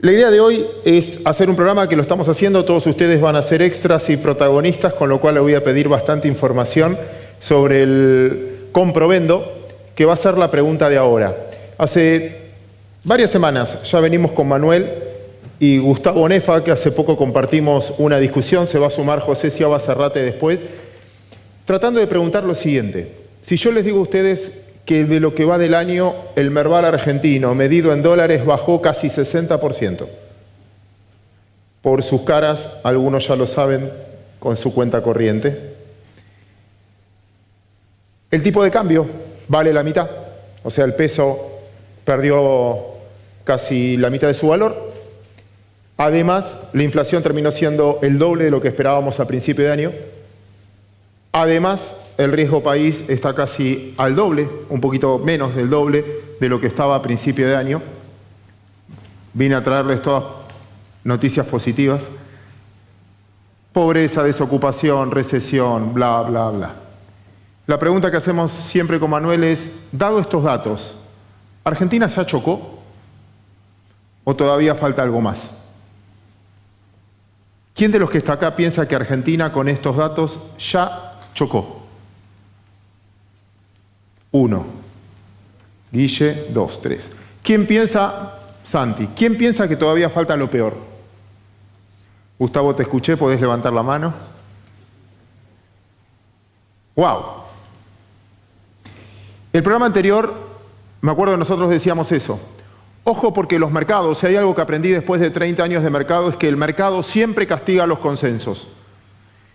La idea de hoy es hacer un programa que lo estamos haciendo, todos ustedes van a ser extras y protagonistas, con lo cual le voy a pedir bastante información sobre el comprovendo, que va a ser la pregunta de ahora. Hace varias semanas ya venimos con Manuel y Gustavo Nefa, que hace poco compartimos una discusión, se va a sumar José Ciaba Serrate después, tratando de preguntar lo siguiente. Si yo les digo a ustedes que de lo que va del año el Merval argentino, medido en dólares, bajó casi 60%. Por sus caras, algunos ya lo saben, con su cuenta corriente. El tipo de cambio vale la mitad, o sea, el peso perdió casi la mitad de su valor. Además, la inflación terminó siendo el doble de lo que esperábamos a principio de año. Además, el riesgo país está casi al doble, un poquito menos del doble de lo que estaba a principio de año. Vine a traerles todas noticias positivas. Pobreza, desocupación, recesión, bla, bla, bla. La pregunta que hacemos siempre con Manuel es, dado estos datos, ¿Argentina ya chocó? ¿O todavía falta algo más? ¿Quién de los que está acá piensa que Argentina con estos datos ya chocó? 1. Guille, 2, 3. ¿Quién piensa, Santi, quién piensa que todavía falta lo peor? Gustavo, te escuché, podés levantar la mano. ¡Wow! El programa anterior, me acuerdo que nosotros decíamos eso. Ojo, porque los mercados, si hay algo que aprendí después de 30 años de mercado, es que el mercado siempre castiga los consensos.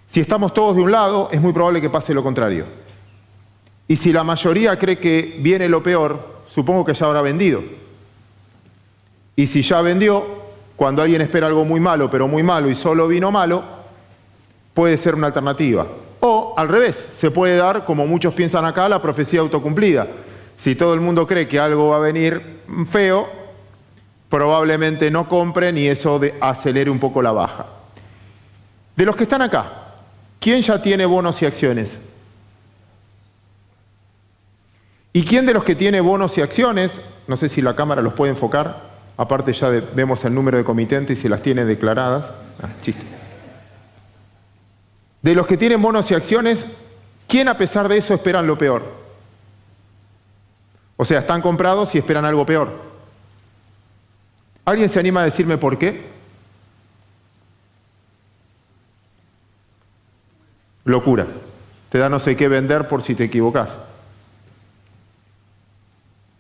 Si estamos todos de un lado, es muy probable que pase lo contrario. Y si la mayoría cree que viene lo peor, supongo que ya habrá vendido. Y si ya vendió, cuando alguien espera algo muy malo, pero muy malo y solo vino malo, puede ser una alternativa. O, al revés, se puede dar, como muchos piensan acá, la profecía autocumplida. Si todo el mundo cree que algo va a venir feo, probablemente no compren y eso acelere un poco la baja. De los que están acá, ¿quién ya tiene bonos y acciones? ¿Y quién de los que tiene bonos y acciones, no sé si la cámara los puede enfocar, aparte ya vemos el número de comitentes y si las tiene declaradas, chiste. De los que tienen bonos y acciones, ¿quién a pesar de eso esperan lo peor? O sea, están comprados y esperan algo peor. ¿Alguien se anima a decirme por qué? Locura. Te da no sé qué vender por si te equivocás.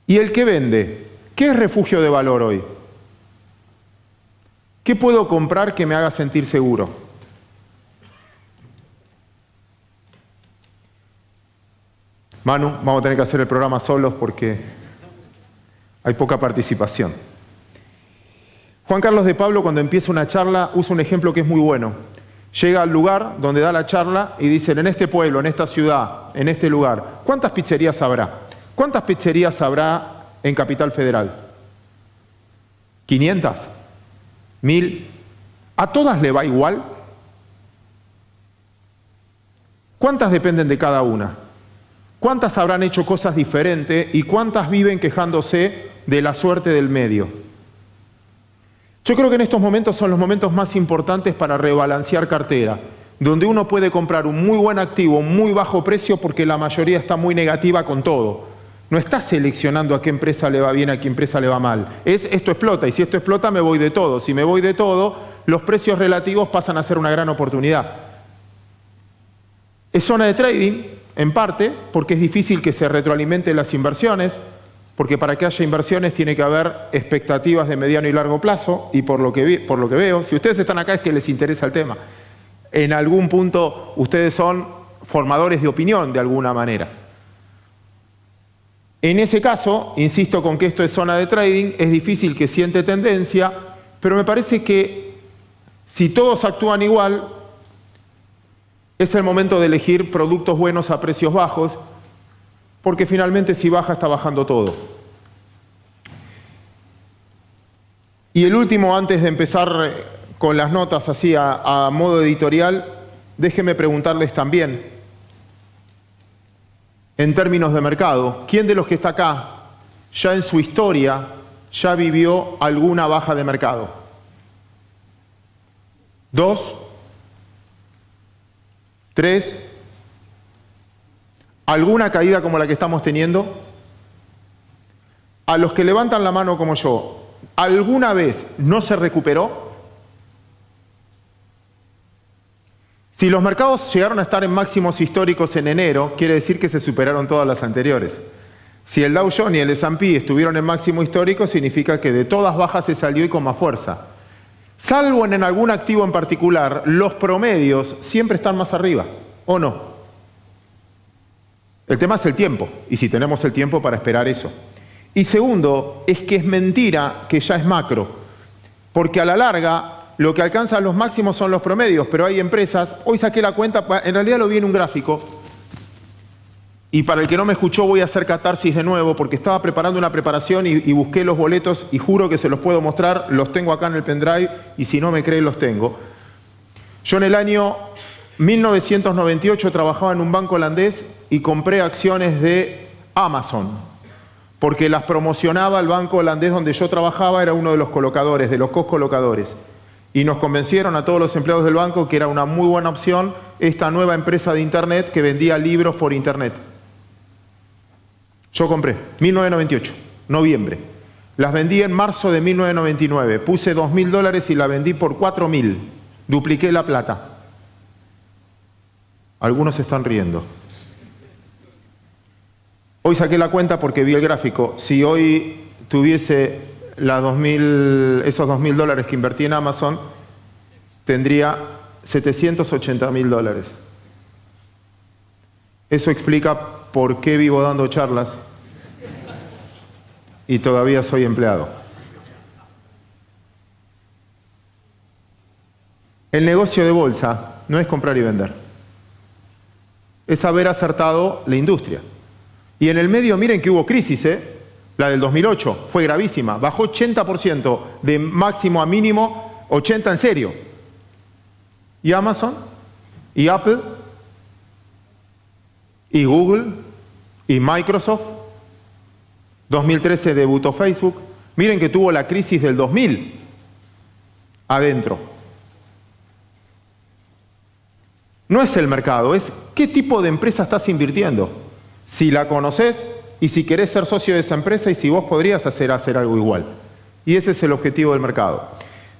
¿Y el que vende? ¿Qué es refugio de valor hoy? ¿Qué puedo comprar que me haga sentir seguro? Manu, vamos a tener que hacer el programa solos porque hay poca participación. Juan Carlos de Pablo, cuando empieza una charla, usa un ejemplo que es muy bueno. Llega al lugar donde da la charla y dicen, en este pueblo, en esta ciudad, en este lugar, ¿cuántas pizzerías habrá? ¿Cuántas pizzerías habrá en Capital Federal? ¿500? ¿1000? ¿A todas le va igual? ¿Cuántas dependen de cada una? ¿Cuántas habrán hecho cosas diferentes y cuántas viven quejándose de la suerte del medio? Yo creo que en estos momentos son los momentos más importantes para rebalancear cartera, donde uno puede comprar un muy buen activo, un muy bajo precio, porque la mayoría está muy negativa con todo. No está seleccionando a qué empresa le va bien, a qué empresa le va mal. Esto explota, y si esto explota me voy de todo. Si me voy de todo, los precios relativos pasan a ser una gran oportunidad. Es zona de trading, en parte, porque es difícil que se retroalimenten las inversiones, porque para que haya inversiones tiene que haber expectativas de mediano y largo plazo, y por lo que veo, si ustedes están acá es que les interesa el tema. En algún punto ustedes son formadores de opinión de alguna manera. En ese caso, insisto con que esto es zona de trading, es difícil que siente tendencia, pero me parece que si todos actúan igual, es el momento de elegir productos buenos a precios bajos, porque finalmente si baja está bajando todo. Y el último, antes de empezar con las notas así a modo editorial, déjenme preguntarles también, en términos de mercado, ¿quién de los que está acá ya en su historia ya vivió alguna baja de mercado? 2, 3, ¿alguna caída como la que estamos teniendo? A los que levantan la mano como yo, ¿alguna vez no se recuperó? Si los mercados llegaron a estar en máximos históricos en enero, quiere decir que se superaron todas las anteriores. Si el Dow Jones y el S&P estuvieron en máximo histórico, significa que de todas bajas se salió y con más fuerza. Salvo en algún activo en particular, los promedios siempre están más arriba, ¿o no? El tema es el tiempo, y si tenemos el tiempo para esperar eso. Y segundo, es que es mentira que ya es macro, porque a la larga lo que alcanza los máximos son los promedios, pero hay empresas, hoy saqué la cuenta, en realidad lo vi en un gráfico, y para el que no me escuchó voy a hacer catarsis de nuevo, porque estaba preparando una preparación y busqué los boletos y juro que se los puedo mostrar, los tengo acá en el pendrive y si no me creen los tengo. Yo en el año 1998 trabajaba en un banco holandés y compré acciones de Amazon, porque las promocionaba el banco holandés donde yo trabajaba, era uno de los colocadores, de los co-colocadores. Y nos convencieron a todos los empleados del banco que era una muy buena opción esta nueva empresa de Internet que vendía libros por Internet. Yo compré, 1998, noviembre. Las vendí en marzo de 1999. Puse $2.000 y la vendí por 4.000. Dupliqué la plata. Algunos se están riendo. Hoy saqué la cuenta porque vi el gráfico. Si hoy tuviese esos $2.000 que invertí en Amazon, tendría $780.000. Eso explica por qué vivo dando charlas y todavía soy empleado. El negocio de bolsa no es comprar y vender. Es haber acertado la industria. Y en el medio, miren que hubo crisis, la del 2008, fue gravísima. Bajó 80% de máximo a mínimo, 80% en serio. Y Amazon, y Apple, y Google, y Microsoft. 2013 debutó Facebook. Miren que tuvo la crisis del 2000 adentro. No es el mercado, es qué tipo de empresa estás invirtiendo. Si la conoces y si querés ser socio de esa empresa y si vos podrías hacer algo igual. Y ese es el objetivo del mercado.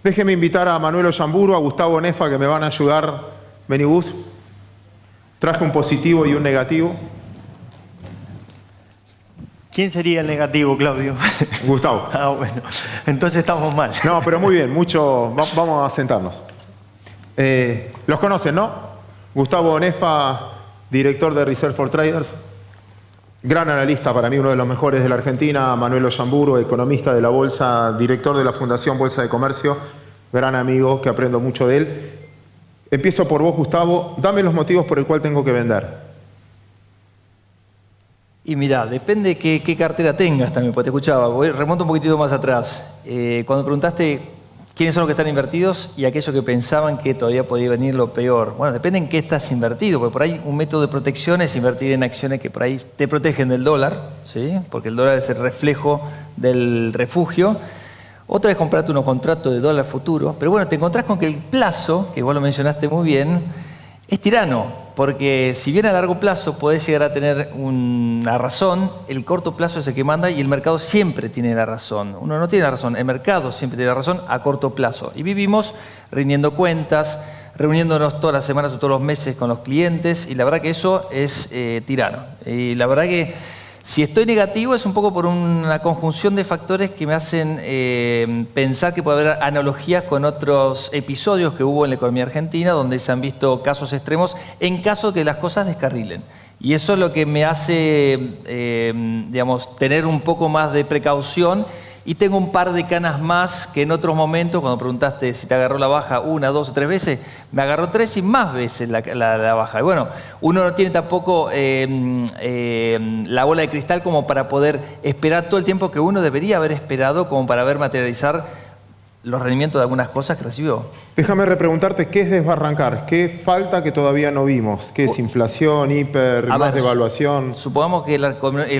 Déjenme invitar a Manuel Ollamburu, a Gustavo Nefa, que me van a ayudar. Vení, Gus. Traje un positivo y un negativo. ¿Quién sería el negativo, Claudio? Gustavo. Ah, bueno. Entonces estamos mal. No, pero muy bien. Vamos a sentarnos. Los conocen, ¿no? Gustavo Nefa, director de Research for Traders. Gran analista, para mí uno de los mejores de la Argentina. Manuel Ollamburu, economista de la Bolsa, director de la Fundación Bolsa de Comercio. Gran amigo, que aprendo mucho de él. Empiezo por vos, Gustavo. Dame los motivos por el cual tengo que vender. Y mirá, depende qué cartera tengas también, porque te escuchaba. Remonto un poquitito más atrás. Cuando preguntaste quiénes son los que están invertidos y aquellos que pensaban que todavía podía venir lo peor. Bueno, depende en qué estás invertido, porque por ahí un método de protección es invertir en acciones que por ahí te protegen del dólar, ¿sí? Porque el dólar es el reflejo del refugio. Otra es comprarte unos contratos de dólar futuro. Pero bueno, te encontrás con que el plazo, que vos lo mencionaste muy bien, es tirano. Porque si bien a largo plazo podés llegar a tener una razón, el corto plazo es el que manda y el mercado siempre tiene la razón. Uno no tiene la razón, el mercado siempre tiene la razón a corto plazo. Y vivimos rindiendo cuentas, reuniéndonos todas las semanas o todos los meses con los clientes y la verdad que eso es tirano. Y la verdad que si estoy negativo es un poco por una conjunción de factores que me hacen pensar que puede haber analogías con otros episodios que hubo en la economía argentina donde se han visto casos extremos en caso de que las cosas descarrilen. Y eso es lo que me hace, digamos, tener un poco más de precaución y tengo un par de canas más que en otros momentos, cuando preguntaste si te agarró la baja 1, 2 o 3 veces, me agarró 3 y más veces la baja. Y bueno, uno no tiene tampoco la bola de cristal como para poder esperar todo el tiempo que uno debería haber esperado como para ver materializar los rendimientos de algunas cosas que recibió. Déjame repreguntarte, ¿qué es desbarrancar? ¿Qué falta que todavía no vimos? ¿Qué es inflación, hiper, más devaluación? Supongamos que la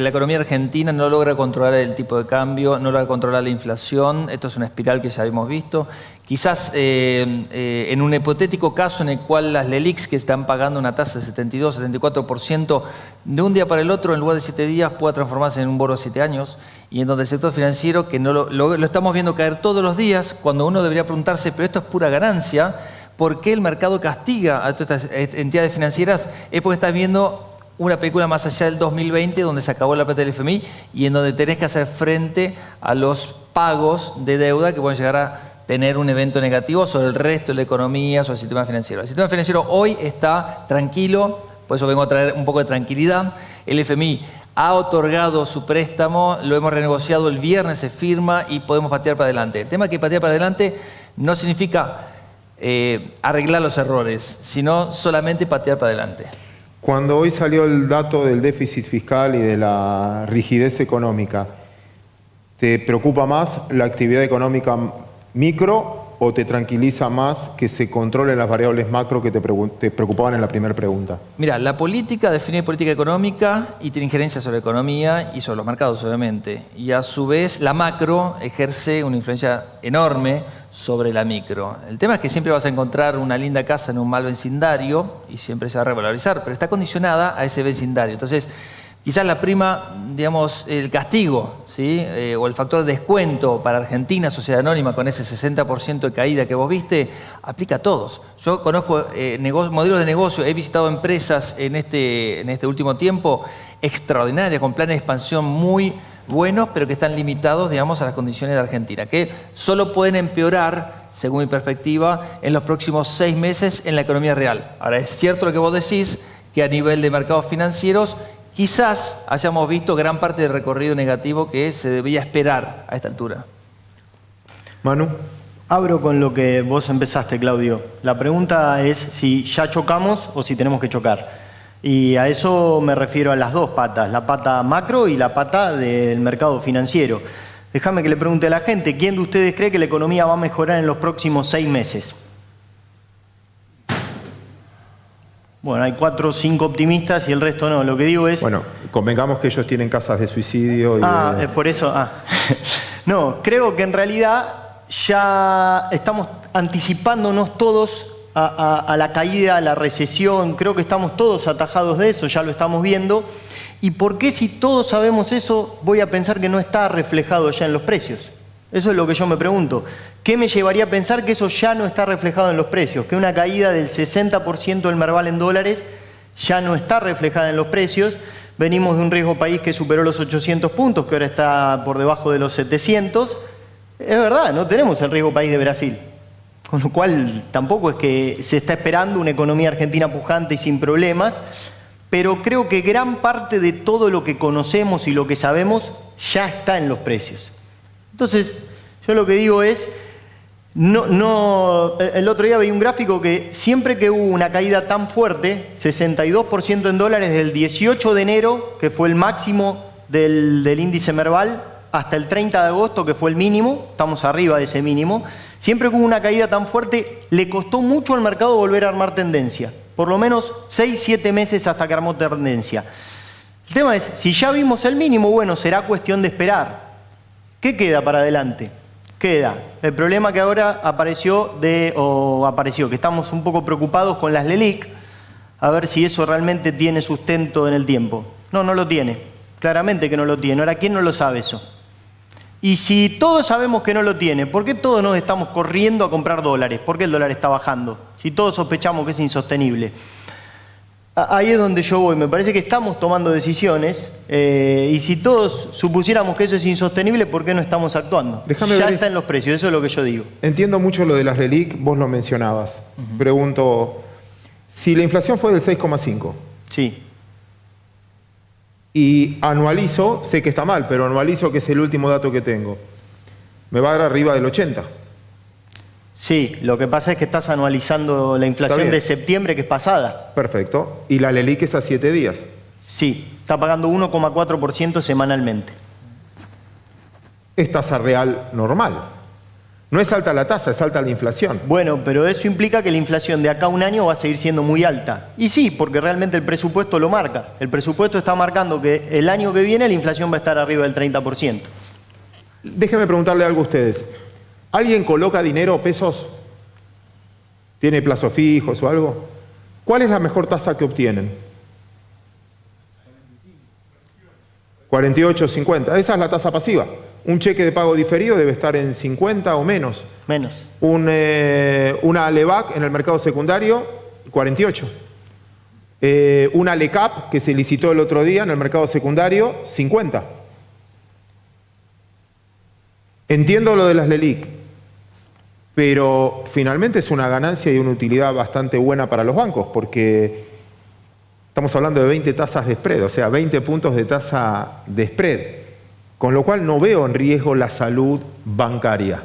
economía argentina no logra controlar el tipo de cambio, no logra controlar la inflación. Esto es una espiral que ya hemos visto. Quizás en un hipotético caso en el cual las LELIQs, que están pagando una tasa de 72, 74%, de un día para el otro, en lugar de 7 días, pueda transformarse en un bono de 7 años, y en donde el sector financiero, que no lo estamos viendo caer todos los días, cuando uno debería preguntarse, pero esto es pura ganancia, ¿por qué el mercado castiga a todas estas entidades financieras? Es porque estás viendo una película más allá del 2020, donde se acabó la plata del FMI y en donde tenés que hacer frente a los pagos de deuda que pueden llegar a tener un evento negativo sobre el resto de la economía, sobre el sistema financiero. El sistema financiero hoy está tranquilo, por eso vengo a traer un poco de tranquilidad. El FMI ha otorgado su préstamo, lo hemos renegociado, el viernes se firma y podemos patear para adelante. El tema es que patear para adelante no significa arreglar los errores, sino solamente patear para adelante. Cuando hoy salió el dato del déficit fiscal y de la rigidez económica, ¿te preocupa más la actividad económica micro o te tranquiliza más que se controlen las variables macro que te preocupaban en la primera pregunta? Mira, la política define política económica y tiene injerencia sobre la economía y sobre los mercados, obviamente. Y a su vez, la macro ejerce una influencia enorme sobre la micro. El tema es que siempre vas a encontrar una linda casa en un mal vecindario y siempre se va a revalorizar, pero está condicionada a ese vecindario. Entonces, quizás la prima, digamos, el castigo, ¿sí? O el factor de descuento para Argentina, sociedad anónima, con ese 60% de caída que vos viste, aplica a todos. Yo conozco modelos de negocio, he visitado empresas en este último tiempo extraordinarias, con planes de expansión muy buenos, pero que están limitados, digamos, a las condiciones de Argentina, que solo pueden empeorar, según mi perspectiva, en los próximos 6 meses en la economía real. Ahora, es cierto lo que vos decís, que a nivel de mercados financieros, quizás hayamos visto gran parte del recorrido negativo que se debía esperar a esta altura. Manu. Abro con lo que vos empezaste, Claudio. La pregunta es si ya chocamos o si tenemos que chocar. Y a eso me refiero a las dos patas, la pata macro y la pata del mercado financiero. Déjame que le pregunte a la gente, ¿quién de ustedes cree que la economía va a mejorar en los próximos 6 meses? Bueno, hay 4 o 5 optimistas y el resto no. Lo que digo es... Bueno, convengamos que ellos tienen casas de suicidio. Y es por eso. No, creo que en realidad ya estamos anticipándonos todos a la caída, a la recesión. Creo que estamos todos atajados de eso, ya lo estamos viendo. ¿Y por qué si todos sabemos eso, voy a pensar que no está reflejado ya en los precios? Eso es lo que yo me pregunto. ¿Qué me llevaría a pensar que eso ya no está reflejado en los precios? Que una caída del 60% del Merval en dólares ya no está reflejada en los precios. Venimos de un riesgo país que superó los 800 puntos, que ahora está por debajo de los 700. Es verdad, no tenemos el riesgo país de Brasil. Con lo cual tampoco es que se está esperando una economía argentina pujante y sin problemas, pero creo que gran parte de todo lo que conocemos y lo que sabemos ya está en los precios. Entonces, yo lo que digo es, el otro día veía un gráfico que siempre que hubo una caída tan fuerte, 62% en dólares del 18 de enero, que fue el máximo del índice Merval, hasta el 30 de agosto, que fue el mínimo, estamos arriba de ese mínimo, siempre que hubo una caída tan fuerte, le costó mucho al mercado volver a armar tendencia. Por lo menos 6-7 meses hasta que armó tendencia. El tema es, si ya vimos el mínimo, bueno, será cuestión de esperar. ¿Qué queda para adelante? Queda el problema que ahora apareció, que estamos un poco preocupados con las LELIQ, a ver si eso realmente tiene sustento en el tiempo. No, no lo tiene. Claramente que no lo tiene. Ahora, ¿quién no lo sabe eso? Y si todos sabemos que no lo tiene, ¿por qué todos nos estamos corriendo a comprar dólares? ¿Por qué el dólar está bajando? Si todos sospechamos que es insostenible. Ahí es donde yo voy. Me parece que estamos tomando decisiones y si todos supusiéramos que eso es insostenible, ¿por qué no estamos actuando? Ya está en los precios, eso es lo que yo digo. Entiendo mucho lo de las LELIQ, vos lo mencionabas. Pregunto, si la inflación fue del 6,5. Sí. Y anualizo, sé que está mal, pero anualizo que es el último dato que tengo. Me va a dar arriba del 80. Sí, lo que pasa es que estás anualizando la inflación de septiembre, que es pasada. Perfecto. ¿Y la LELIQ es a 7 días? Sí, está pagando 1,4% semanalmente. Es tasa real normal. No es alta la tasa, es alta la inflación. Bueno, pero eso implica que la inflación de acá a un año va a seguir siendo muy alta. Y sí, porque realmente el presupuesto lo marca. El presupuesto está marcando que el año que viene la inflación va a estar arriba del 30%. Déjenme preguntarle algo a ustedes. ¿Alguien coloca dinero o pesos? ¿Tiene plazos fijos o algo? ¿Cuál es la mejor tasa que obtienen? 48,50. Esa es la tasa pasiva. Un cheque de pago diferido debe estar en 50 o menos. Menos. Una LEVAC en el mercado secundario, 48. Una LECAP que se licitó el otro día en el mercado secundario, 50. Entiendo lo de las LELIC, pero finalmente es una ganancia y una utilidad bastante buena para los bancos, porque estamos hablando de 20 tasas de spread, o sea, 20 puntos de tasa de spread, con lo cual no veo en riesgo la salud bancaria.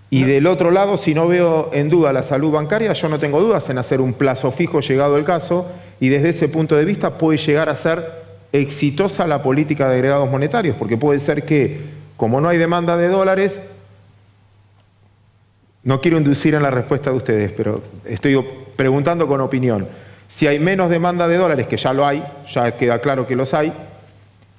Y del otro lado, si no veo en duda la salud bancaria, yo no tengo dudas en hacer un plazo fijo llegado el caso, y desde ese punto de vista puede llegar a ser exitosa la política de agregados monetarios, porque puede ser que, como no hay demanda de dólares, no quiero inducir en la respuesta de ustedes, pero estoy preguntando con opinión. Si hay menos demanda de dólares, que ya lo hay, ya queda claro que los hay,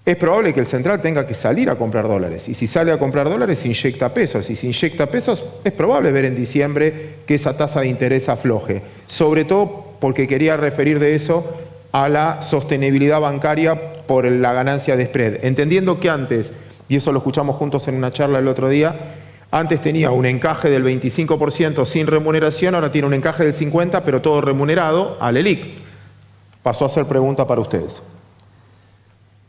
es probable que el central tenga que salir a comprar dólares. Y si sale a comprar dólares, inyecta pesos. Y si inyecta pesos, es probable ver en diciembre que esa tasa de interés afloje. Sobre todo porque quería referir de eso a la sostenibilidad bancaria por la ganancia de spread. Entendiendo que antes, y eso lo escuchamos juntos en una charla el otro día, antes tenía un encaje del 25% sin remuneración, ahora tiene un encaje del 50%, pero todo remunerado al LELIC. Pasó a ser pregunta para ustedes.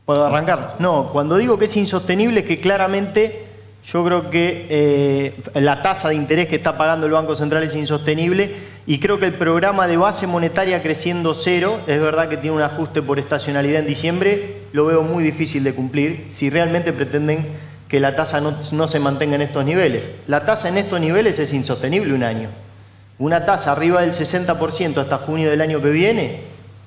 ¿Puedo arrancar? No, cuando digo que es insostenible es que claramente yo creo que la tasa de interés que está pagando el Banco Central es insostenible y creo que el programa de base monetaria creciendo cero, es verdad que tiene un ajuste por estacionalidad en diciembre, lo veo muy difícil de cumplir si realmente pretenden que la tasa no se mantenga en estos niveles. La tasa en estos niveles es insostenible un año. Una tasa arriba del 60% hasta junio del año que viene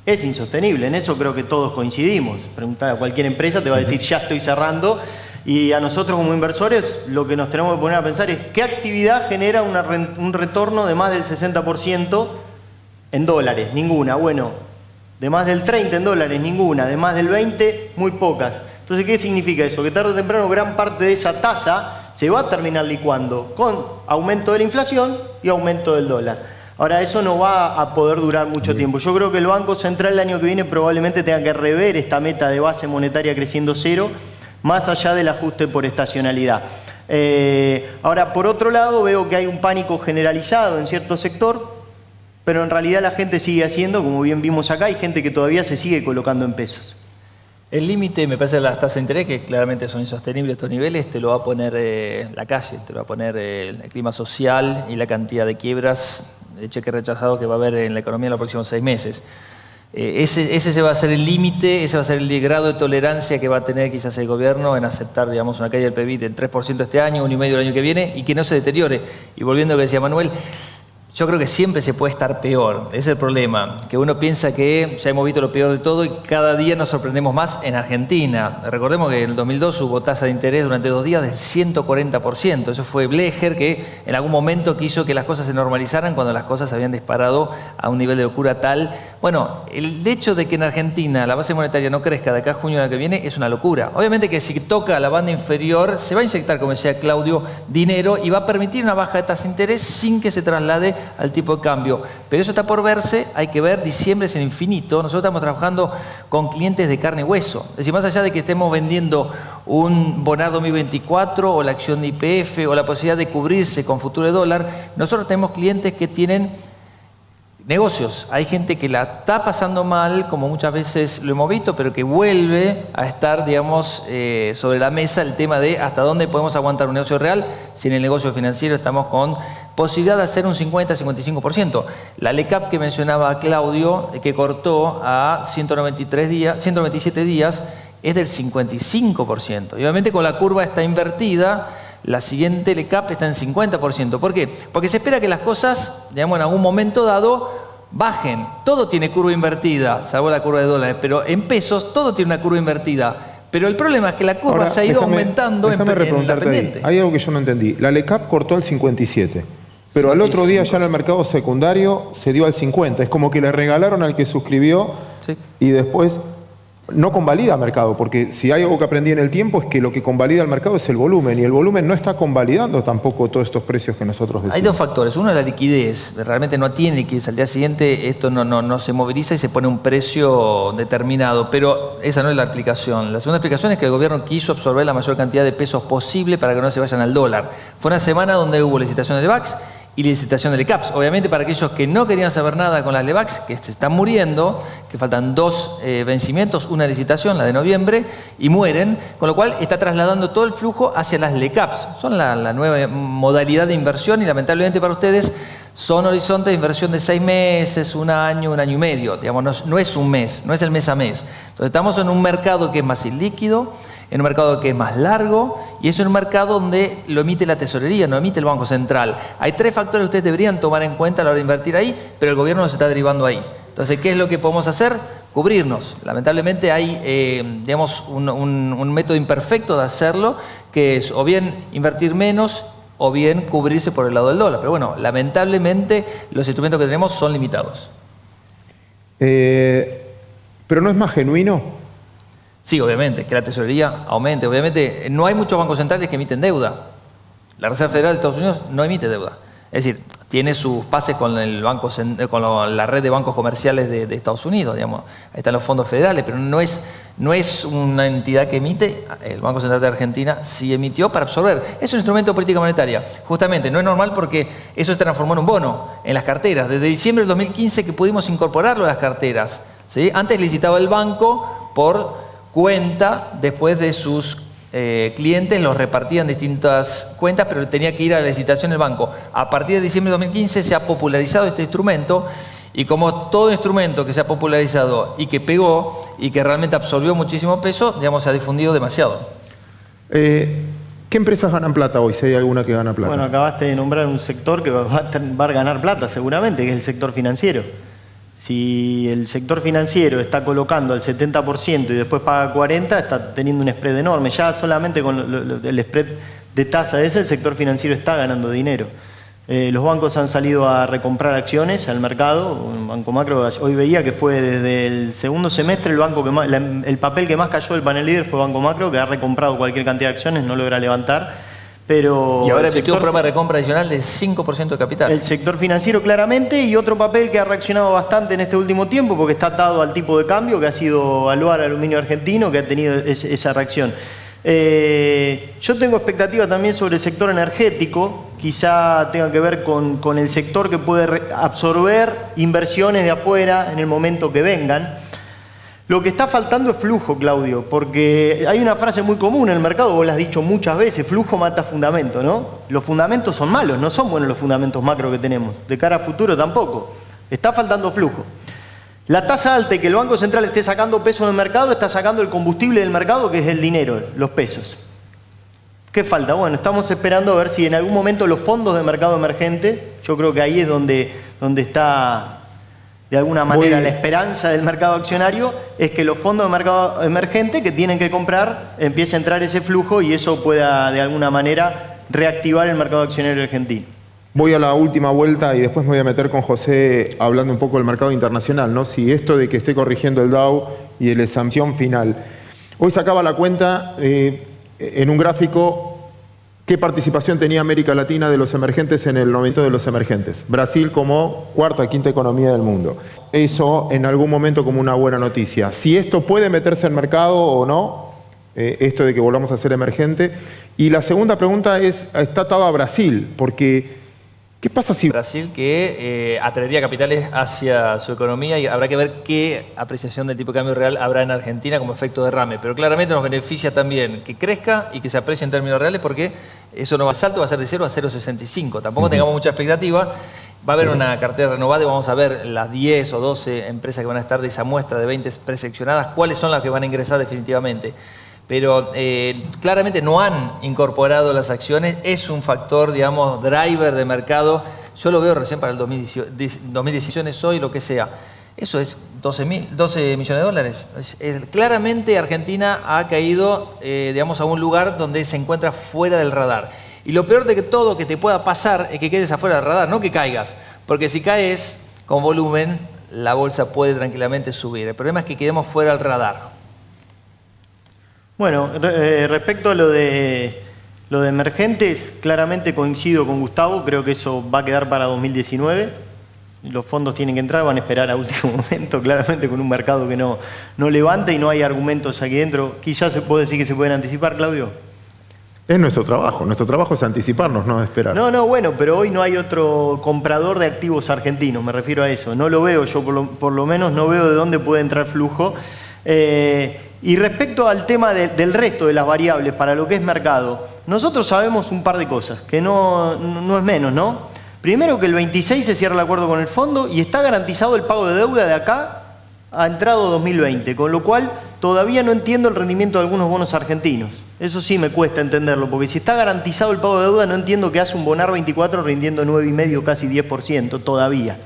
es insostenible. En eso creo que todos coincidimos. Preguntar a cualquier empresa te va a decir ya estoy cerrando. Y a nosotros como inversores lo que nos tenemos que poner a pensar es qué actividad genera un retorno de más del 60% en dólares. Ninguna. Bueno, de más del 30% en dólares, ninguna. De más del 20%, muy pocas. Entonces, ¿qué significa eso? Que tarde o temprano gran parte de esa tasa se va a terminar licuando con aumento de la inflación y aumento del dólar. Ahora, eso no va a poder durar mucho tiempo. Yo creo que el Banco Central el año que viene probablemente tenga que rever esta meta de base monetaria creciendo cero, más allá del ajuste por estacionalidad. Ahora, por otro lado, veo que hay un pánico generalizado en cierto sector, pero en realidad la gente sigue haciendo, como bien vimos acá, hay gente que todavía se sigue colocando en pesos. El límite, me parece, de las tasas de interés, que claramente son insostenibles estos niveles, te lo va a poner la calle, te lo va a poner el clima social y la cantidad de quiebras, de cheques rechazados que va a haber en la economía en los próximos 6 meses. Ese va a ser el límite, ese va a ser el grado de tolerancia que va a tener quizás el gobierno en aceptar, digamos, una caída del PIB del 3% este año, 1,5% el año que viene, y que no se deteriore. Y volviendo a lo que decía Manuel, yo creo que siempre se puede estar peor. Ese es el problema, que uno piensa que ya hemos visto lo peor de todo y cada día nos sorprendemos más en Argentina. Recordemos que en el 2002 hubo tasa de interés durante 2 días del 140%. Eso fue Blecher, que en algún momento quiso que las cosas se normalizaran cuando las cosas habían disparado a un nivel de locura tal. Bueno, el hecho de que en Argentina la base monetaria no crezca de acá a junio del año que viene es una locura. Obviamente que si toca la banda inferior se va a inyectar, como decía Claudio, dinero y va a permitir una baja de tasa de interés sin que se traslade al tipo de cambio. Pero eso está por verse, hay que ver, diciembre es el infinito. Nosotros estamos trabajando con clientes de carne y hueso. Es decir, más allá de que estemos vendiendo un Bonar 2024 o la acción de YPF o la posibilidad de cubrirse con futuro de dólar, nosotros tenemos clientes que tienen negocios. Hay gente que la está pasando mal, como muchas veces lo hemos visto, pero que vuelve a estar, digamos, sobre la mesa el tema de hasta dónde podemos aguantar un negocio real si en el negocio financiero estamos con posibilidad de hacer un 50-55%. La LECAP que mencionaba Claudio, que cortó a 197 días, es del 55%. Y obviamente con la curva está invertida, la siguiente LECAP está en 50%. ¿Por qué? Porque se espera que las cosas, digamos, en algún momento dado, bajen. Todo tiene curva invertida, salvo la curva de dólares, pero en pesos todo tiene una curva invertida. Pero el problema es que la curva Ahora, se ha ido déjame aumentando en la repreguntarte ahí. pendiente. Hay algo que yo no entendí. La LECAP cortó al 57, pero al otro día ya en el mercado secundario se dio al 50. Es como que le regalaron al que suscribió Sí. y después no convalida el mercado, porque si hay algo que aprendí en el tiempo es que lo que convalida el mercado es el volumen, y el volumen no está convalidando tampoco todos estos precios que nosotros decimos. Hay dos factores. Uno es la liquidez. Realmente no tiene liquidez. Al día siguiente esto no se moviliza y se pone un precio determinado. Pero esa no es la explicación. La segunda explicación es que el gobierno quiso absorber la mayor cantidad de pesos posible para que no se vayan al dólar. Fue una semana donde hubo licitaciones de VAX y licitación de LECAPs. Obviamente para aquellos que no querían saber nada con las LEVAX, que se están muriendo, que faltan 2 vencimientos, una licitación, la de noviembre, y mueren, con lo cual está trasladando todo el flujo hacia las LECAPs. Son la nueva modalidad de inversión y lamentablemente para ustedes son horizontes de inversión de 6 meses, un año y medio. Digamos, no es un mes, no es el mes a mes. Entonces estamos en un mercado que es más ilíquido, en un mercado que es más largo y es un mercado donde lo emite la tesorería, no emite el Banco Central. Hay 3 factores que ustedes deberían tomar en cuenta a la hora de invertir ahí, pero el gobierno nos está derivando ahí. Entonces, ¿qué es lo que podemos hacer? Cubrirnos. Lamentablemente hay, digamos, un método imperfecto de hacerlo, que es o bien invertir menos o bien cubrirse por el lado del dólar. Pero bueno, lamentablemente los instrumentos que tenemos son limitados. ¿Pero no es más genuino? Sí, obviamente, que la tesorería aumente. Obviamente, no hay muchos bancos centrales que emiten deuda. La Reserva Federal de Estados Unidos no emite deuda. Es decir, tiene sus pases con la red de bancos comerciales de Estados Unidos, digamos. Ahí están los fondos federales, pero no es una entidad que emite. El Banco Central de Argentina sí emitió para absorber. Es un instrumento de política monetaria. Justamente, no es normal porque eso se transformó en un bono, en las carteras. Desde diciembre del 2015 que pudimos incorporarlo a las carteras, ¿sí? Antes licitaba el banco por cuenta, después de sus clientes los repartían en distintas cuentas, pero tenía que ir a la licitación del banco. A partir de diciembre de 2015 se ha popularizado este instrumento y como todo instrumento que se ha popularizado y que pegó y que realmente absorbió muchísimo peso, digamos, se ha difundido demasiado. ¿Qué empresas ganan plata hoy, si hay alguna que gana plata? Bueno, acabaste de nombrar un sector que va a ganar plata seguramente, que es el sector financiero. Si el sector financiero está colocando al 70% y después paga 40%, está teniendo un spread enorme. Ya solamente con el spread de tasa ese, el sector financiero está ganando dinero. Los bancos han salido a recomprar acciones al mercado. Banco Macro, hoy veía que fue desde el segundo semestre el papel que más cayó del panel líder fue Banco Macro, que ha recomprado cualquier cantidad de acciones, no logra levantar. Pero y ahora emitió un programa de recompra adicional de 5% de capital. El sector financiero claramente, y otro papel que ha reaccionado bastante en este último tiempo, porque está atado al tipo de cambio, que ha sido Aluar Aluminio Argentino, que ha tenido esa reacción. Yo tengo expectativas también sobre el sector energético, quizá tenga que ver con el sector que puede absorber inversiones de afuera en el momento que vengan. Lo que está faltando es flujo, Claudio, porque hay una frase muy común en el mercado, vos la has dicho muchas veces, flujo mata fundamento, ¿no? Los fundamentos son malos, no son buenos los fundamentos macro que tenemos, de cara a futuro tampoco. Está faltando flujo. La tasa alta y que el Banco Central esté sacando pesos del mercado, está sacando el combustible del mercado, que es el dinero, los pesos. ¿Qué falta? Bueno, estamos esperando a ver si en algún momento los fondos de mercado emergente, yo creo que ahí es donde está de alguna manera la esperanza del mercado accionario, es que los fondos de mercado emergente que tienen que comprar, empiece a entrar ese flujo y eso pueda de alguna manera reactivar el mercado accionario argentino. Voy a la última vuelta y después me voy a meter con José hablando un poco del mercado internacional, ¿no? Si esto de que esté corrigiendo el Dow y la sanción final. Hoy sacaba la cuenta en un gráfico qué participación tenía América Latina de los emergentes en el momento de los emergentes. Brasil como cuarta, quinta economía del mundo. Eso en algún momento como una buena noticia. Si esto puede meterse al mercado o no, esto de que volvamos a ser emergente. Y la segunda pregunta es, está atado a Brasil, porque ¿qué pasa si Brasil que atraería capitales hacia su economía y habrá que ver qué apreciación del tipo de cambio real habrá en Argentina como efecto derrame? Pero claramente nos beneficia también que crezca y que se aprecie en términos reales porque eso no va a salto, va a ser de 0 a 0,65. Tampoco tengamos mucha expectativa. Va a haber una cartera renovada y vamos a ver las 10 o 12 empresas que van a estar de esa muestra de 20 preseleccionadas, cuáles son las que van a ingresar definitivamente. Pero claramente no han incorporado las acciones, es un factor, digamos, driver de mercado. Yo lo veo recién para el 2018 hoy, lo que sea. Eso es 12 millones de dólares. Claramente Argentina ha caído, digamos, a un lugar donde se encuentra fuera del radar. Y lo peor de que todo que te pueda pasar es que quedes afuera del radar, no que caigas. Porque si caes con volumen, la bolsa puede tranquilamente subir. El problema es que quedemos fuera del radar. Bueno, respecto a lo de emergentes, claramente coincido con Gustavo, creo que eso va a quedar para 2019. Los fondos tienen que entrar, van a esperar a último momento, claramente con un mercado que no levanta y no hay argumentos aquí dentro. Quizás se puede decir que se pueden anticipar, Claudio. Es nuestro trabajo es anticiparnos, no esperar. No, bueno, pero hoy no hay otro comprador de activos argentinos, me refiero a eso. No lo veo, yo por lo menos no veo de dónde puede entrar flujo. Y respecto al tema del resto de las variables para lo que es mercado, nosotros sabemos un par de cosas, que no es menos, ¿no? Primero que el 26 se cierra el acuerdo con el fondo y está garantizado el pago de deuda de acá a entrado 2020, con lo cual todavía no entiendo el rendimiento de algunos bonos argentinos. Eso sí me cuesta entenderlo, porque si está garantizado el pago de deuda, no entiendo que hace un Bonar 24 rindiendo 9,5, casi 10% todavía.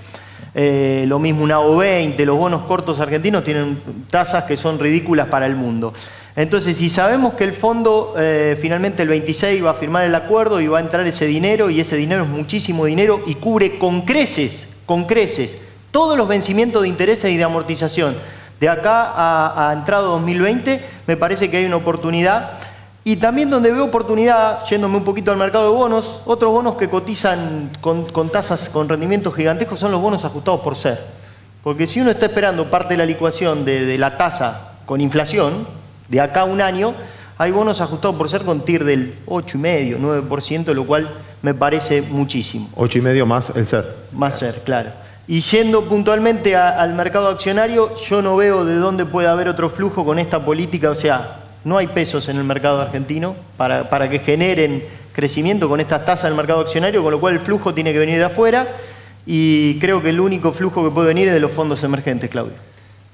Lo mismo un AO 20, los bonos cortos argentinos tienen tasas que son ridículas para el mundo. Entonces, si sabemos que el fondo finalmente el 26 va a firmar el acuerdo y va a entrar ese dinero, y ese dinero es muchísimo dinero y cubre con creces, todos los vencimientos de intereses y de amortización de acá a entrado 2020, me parece que hay una oportunidad. Y también donde veo oportunidad, yéndome un poquito al mercado de bonos, otros bonos que cotizan con tasas, con rendimientos gigantescos, son los bonos ajustados por SER. Porque si uno está esperando parte de la licuación de la tasa con inflación, de acá a un año, hay bonos ajustados por SER con TIR del 8,5, 9%, lo cual me parece muchísimo. 8,5 más el SER. Más SER, claro. Y yendo puntualmente al mercado accionario, yo no veo de dónde puede haber otro flujo con esta política, o sea, no hay pesos en el mercado argentino para que generen crecimiento con estas tasas del mercado accionario, con lo cual el flujo tiene que venir de afuera y creo que el único flujo que puede venir es de los fondos emergentes, Claudio.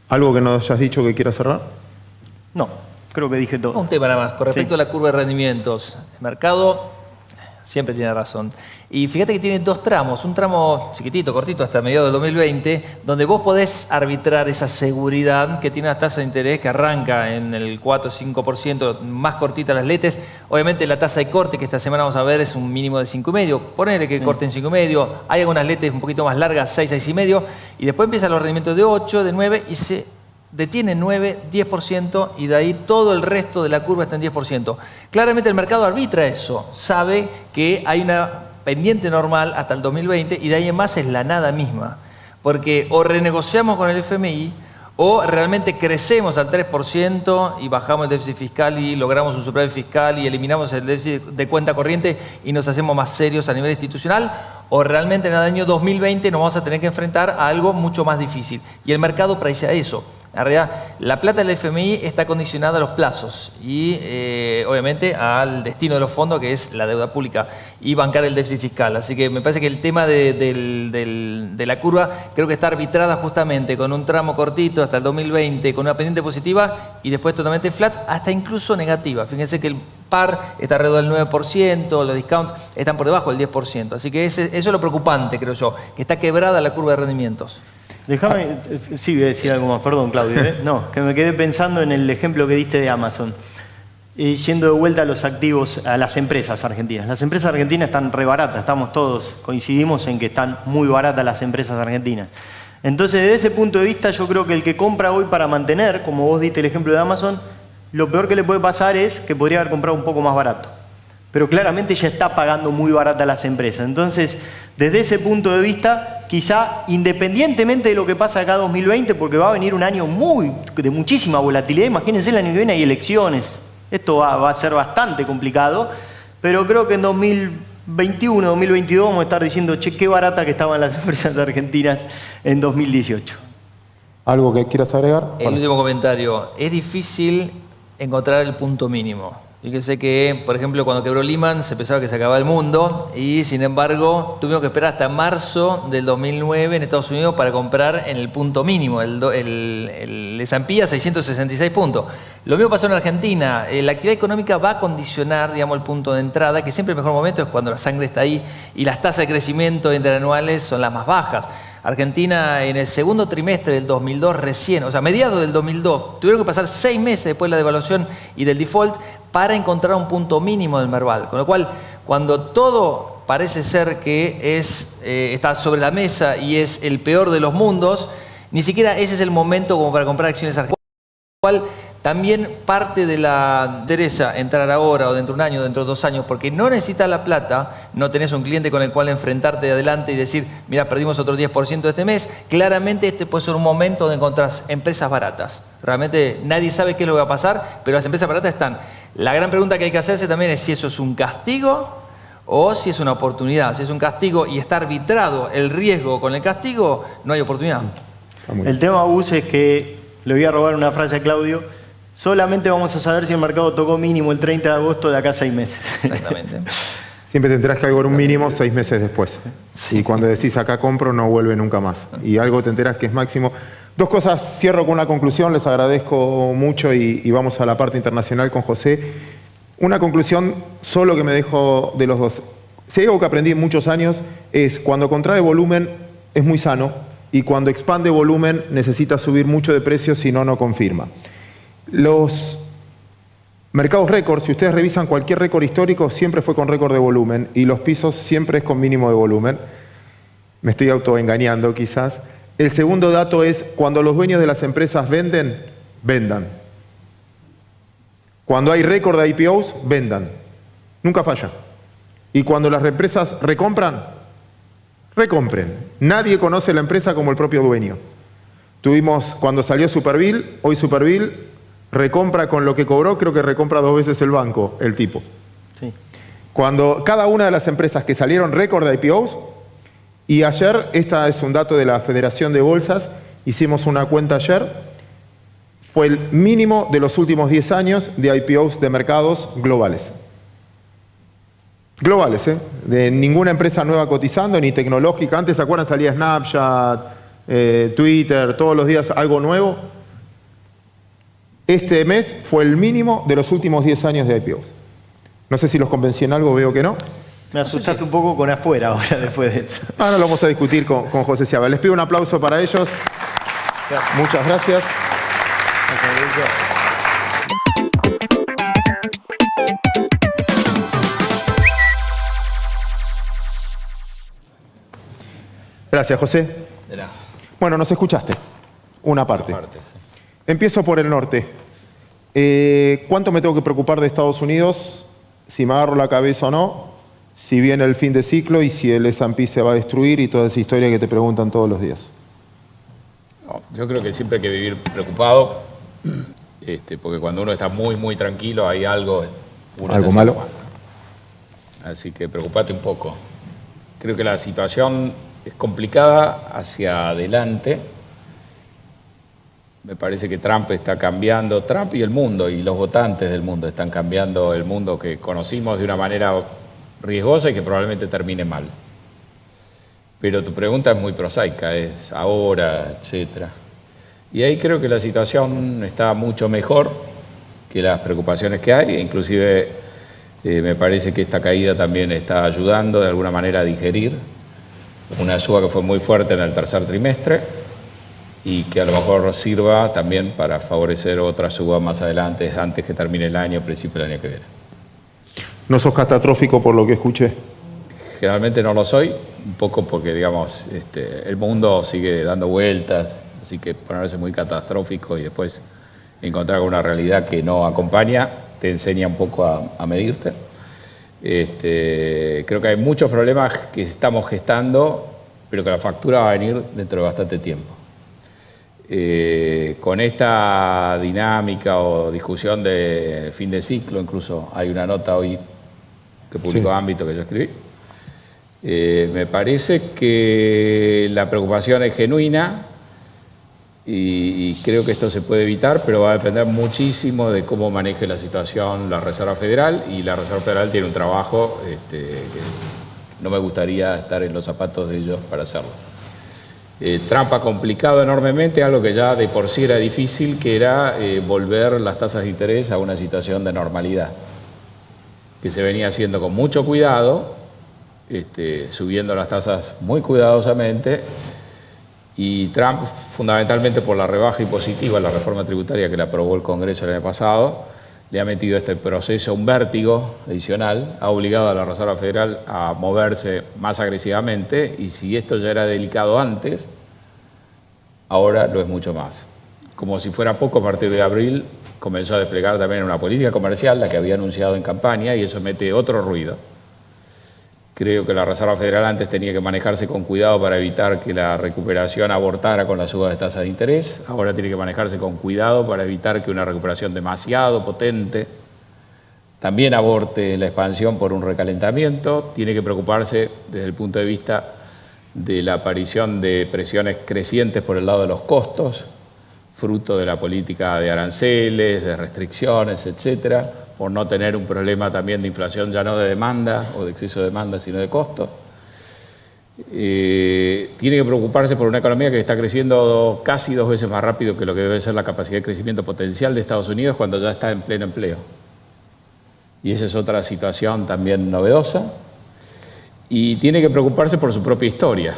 ¿Algo que nos hayas dicho que quieras cerrar? No, creo que dije todo. Un tema nada más, con respecto Sí. a la curva de rendimientos. El mercado siempre tiene razón. Y fíjate que tiene dos tramos, un tramo chiquitito, cortito, hasta mediados del 2020, donde vos podés arbitrar esa seguridad que tiene una tasa de interés que arranca en el 4 o 5%, más cortita las letes. Obviamente la tasa de corte que esta semana vamos a ver es un mínimo de 5,5. Ponele que corte en 5,5. Hay algunas letes un poquito más largas, 6, 6,5. Y después empiezan los rendimientos de 8, de 9 y se detiene 9, 10% y de ahí todo el resto de la curva está en 10%. Claramente el mercado arbitra eso, sabe que hay una pendiente normal hasta el 2020 y de ahí en más es la nada misma. Porque o renegociamos con el FMI o realmente crecemos al 3% y bajamos el déficit fiscal y logramos un superávit fiscal y eliminamos el déficit de cuenta corriente y nos hacemos más serios a nivel institucional, o realmente en el año 2020 nos vamos a tener que enfrentar a algo mucho más difícil. Y el mercado precia eso. En realidad, la plata del FMI está condicionada a los plazos y obviamente al destino de los fondos, que es la deuda pública y bancar el déficit fiscal. Así que me parece que el tema de la curva creo que está arbitrada justamente con un tramo cortito hasta el 2020, con una pendiente positiva y después totalmente flat, hasta incluso negativa. Fíjense que el par está alrededor del 9%, los discounts están por debajo del 10%. Así que eso es lo preocupante, creo yo, que está quebrada la curva de rendimientos. Déjame, sí, voy a decir algo más, perdón, Claudio. No, que me quedé pensando en el ejemplo que diste de Amazon. Yendo de vuelta a los activos, a las empresas argentinas. Las empresas argentinas están re baratas, coincidimos en que están muy baratas las empresas argentinas. Entonces, desde ese punto de vista, yo creo que el que compra hoy para mantener, como vos diste el ejemplo de Amazon, lo peor que le puede pasar es que podría haber comprado un poco más barato. Pero claramente ya está pagando muy barata las empresas. Entonces, desde ese punto de vista, quizá independientemente de lo que pasa acá en 2020, porque va a venir un año de muchísima volatilidad, imagínense el año que viene hay elecciones, esto va a ser bastante complicado, pero creo que en 2021, 2022 vamos a estar diciendo, che, qué barata que estaban las empresas argentinas en 2018. ¿Algo que quieras agregar? El último comentario. Es difícil encontrar el punto mínimo. Fíjense que, por ejemplo, cuando quebró Lehman se pensaba que se acababa el mundo y, sin embargo, tuvimos que esperar hasta marzo del 2009 en Estados Unidos para comprar en el punto mínimo, el S&P a 666 puntos. Lo mismo pasó en Argentina. La actividad económica va a condicionar, digamos, el punto de entrada, que siempre el mejor momento es cuando la sangre está ahí y las tasas de crecimiento interanuales son las más bajas. Argentina en el segundo trimestre del 2002 recién, o sea, mediados del 2002, tuvieron que pasar 6 meses después de la devaluación y del default para encontrar un punto mínimo del Merval. Con lo cual, cuando todo parece ser que está sobre la mesa y es el peor de los mundos, ni siquiera ese es el momento como para comprar acciones argentinas. Con lo cual, también parte de la derecha entrar ahora o dentro de un año, dentro de 2 años, porque no necesitas la plata, no tenés un cliente con el cual enfrentarte de adelante y decir, mira, perdimos otro 10% este mes. Claramente este puede ser un momento donde encontrás empresas baratas. Realmente nadie sabe qué es lo que va a pasar, pero las empresas baratas están. La gran pregunta que hay que hacerse también es si eso es un castigo o si es una oportunidad. Si es un castigo y está arbitrado el riesgo con el castigo, no hay oportunidad. El tema, Gus, es que, le voy a robar una frase a Claudio, solamente vamos a saber si el mercado tocó mínimo el 30 de agosto de acá a 6 meses. Exactamente. Siempre te enterás que algo era un mínimo 6 meses después. Sí. Y cuando decís acá compro, no vuelve nunca más. Y algo te enterás que es máximo. 2 cosas, cierro con una conclusión, les agradezco mucho y vamos a la parte internacional con José. Una conclusión solo que me dejo de los dos. Si hay algo que aprendí en muchos años es cuando contrae volumen es muy sano y cuando expande volumen necesita subir mucho de precio, si no, no confirma. Los mercados récord, si ustedes revisan cualquier récord histórico, siempre fue con récord de volumen y los pisos siempre es con mínimo de volumen. Me estoy autoengañando quizás. El segundo dato es cuando los dueños de las empresas venden, vendan. Cuando hay récord de IPOs, vendan. Nunca falla. Y cuando las empresas recompran, recompren. Nadie conoce la empresa como el propio dueño. Tuvimos, cuando salió Superbill, hoy Superbill recompra con lo que cobró, creo que recompra 2 veces el banco, el tipo. Sí. Cuando cada una de las empresas que salieron récord de IPOs, y ayer, esta es un dato de la Federación de Bolsas, hicimos una cuenta ayer, fue el mínimo de los últimos 10 años de IPOs de mercados globales. Globales, ¿eh? De ninguna empresa nueva cotizando, ni tecnológica. Antes, ¿se acuerdan? Salía Snapchat, Twitter, todos los días algo nuevo. Este mes fue el mínimo de los últimos 10 años de IPOs. No sé si los convencí en algo, veo que no. Me asustaste un poco con afuera ahora, después de eso. Ahora lo vamos a discutir con José Sciaba. Les pido un aplauso para ellos. Gracias. Muchas gracias. Gracias, José. De nada. Bueno, nos escuchaste. Una parte. Sí. Empiezo por el norte. ¿Cuánto me tengo que preocupar de Estados Unidos? Si me agarro la cabeza o no. Si viene el fin de ciclo y si el S&P se va a destruir y toda esa historia que te preguntan todos los días. No, yo creo que siempre hay que vivir preocupado, porque cuando uno está muy, muy tranquilo hay algo... ¿Algo malo? Así que preocupate un poco. Creo que la situación es complicada hacia adelante. Me parece que Trump está cambiando, Trump y el mundo, y los votantes del mundo están cambiando el mundo que conocimos de una manera riesgosa y que probablemente termine mal. Pero tu pregunta es muy prosaica, es ahora, etcétera. Y ahí creo que la situación está mucho mejor que las preocupaciones que hay, inclusive me parece que esta caída también está ayudando de alguna manera a digerir una suba que fue muy fuerte en el tercer trimestre y que a lo mejor sirva también para favorecer otra suba más adelante, antes que termine el año, principio del año que viene. ¿No sos catastrófico por lo que escuché? Generalmente no lo soy, un poco porque, digamos, el mundo sigue dando vueltas, así que ponerse muy catastrófico y después encontrar una realidad que no acompaña, te enseña un poco a medirte. Creo que hay muchos problemas que estamos gestando, pero que la factura va a venir dentro de bastante tiempo. Con esta dinámica o discusión de fin de ciclo, incluso hay una nota hoy que publicó Ámbito que yo escribí, me parece que la preocupación es genuina y creo que esto se puede evitar, pero va a depender muchísimo de cómo maneje la situación la Reserva Federal, y la Reserva Federal tiene un trabajo que no me gustaría estar en los zapatos de ellos para hacerlo. Trump ha complicado enormemente algo que ya de por sí era difícil, que era volver las tasas de interés a una situación de normalidad, que se venía haciendo con mucho cuidado, subiendo las tasas muy cuidadosamente, Y Trump, fundamentalmente por la rebaja impositiva, la reforma tributaria que le aprobó el Congreso el año pasado, le ha metido este proceso un vértigo adicional, ha obligado a la Reserva Federal a moverse más agresivamente, y si esto ya era delicado antes, ahora lo es mucho más. Como si fuera poco, a partir de abril comenzó a desplegar también una política comercial, la que había anunciado en campaña, y eso mete otro ruido. Creo que la Reserva Federal antes tenía que manejarse con cuidado para evitar que la recuperación abortara con la suba de tasas de interés. Ahora tiene que manejarse con cuidado para evitar que una recuperación demasiado potente también aborte la expansión por un recalentamiento. Tiene que preocuparse desde el punto de vista de la aparición de presiones crecientes por el lado de los costos, fruto de la política de aranceles, de restricciones, etcétera, por no tener un problema también de inflación ya no de demanda o de exceso de demanda, sino de costos. Tiene que preocuparse por una economía que está creciendo casi 2 veces más rápido que lo que debe ser la capacidad de crecimiento potencial de Estados Unidos cuando ya está en pleno empleo. Y esa es otra situación también novedosa. Y tiene que preocuparse por su propia historia,